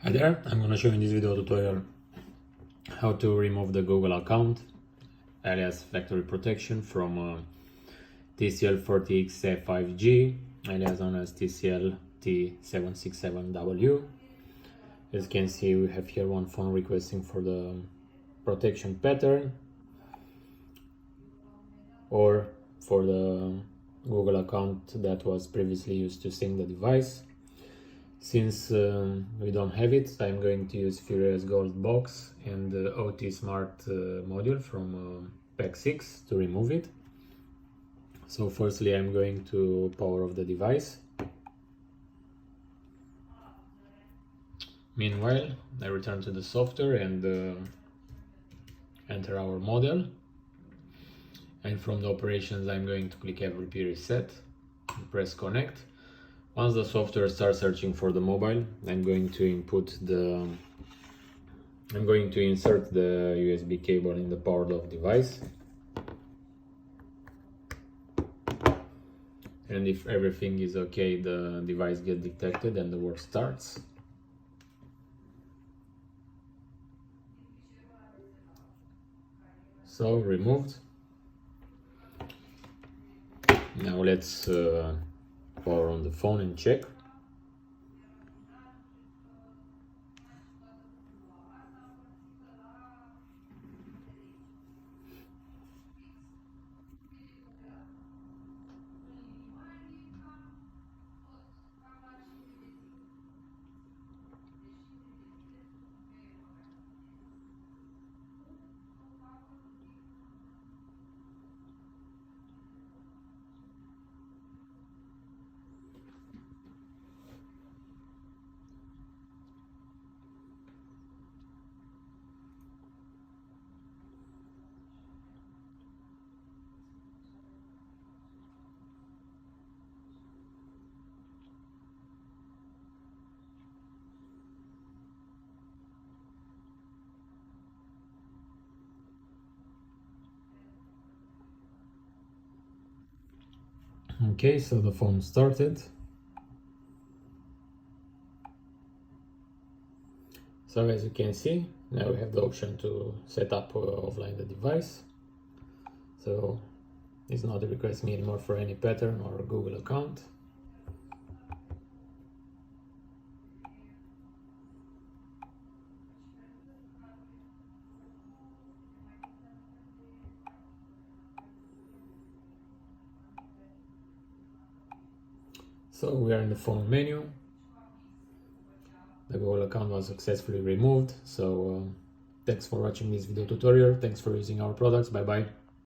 Hi there, I'm gonna show you in this video tutorial how to remove the Google account alias factory protection from Tcl 30Xe 5G alias known as Tcl T767W. As you can see, we have here one phone requesting for the protection pattern or for the Google account that was previously used to sync the device. Since we don't have it, I'm going to use FURIOUSGOLD box and the OT Smart module from pack 6 to remove it. So firstly, I'm going to power off the device. Meanwhile, I return to the software and enter our model. And from the operations, I'm going to click FVP reset and press connect. Once the software starts searching for the mobile, I'm going to insert the USB cable in the powered off device. And if everything is okay, the device gets detected and the work starts. So removed. Now let's power on the phone and check. Okay, so the phone started. So as you can see, now we have the option to set up offline the device. So it's not requesting me anymore for any pattern or Google account. So we are in the phone menu. The Google account was successfully removed. So thanks for watching this video tutorial. Thanks for using our products. Bye bye.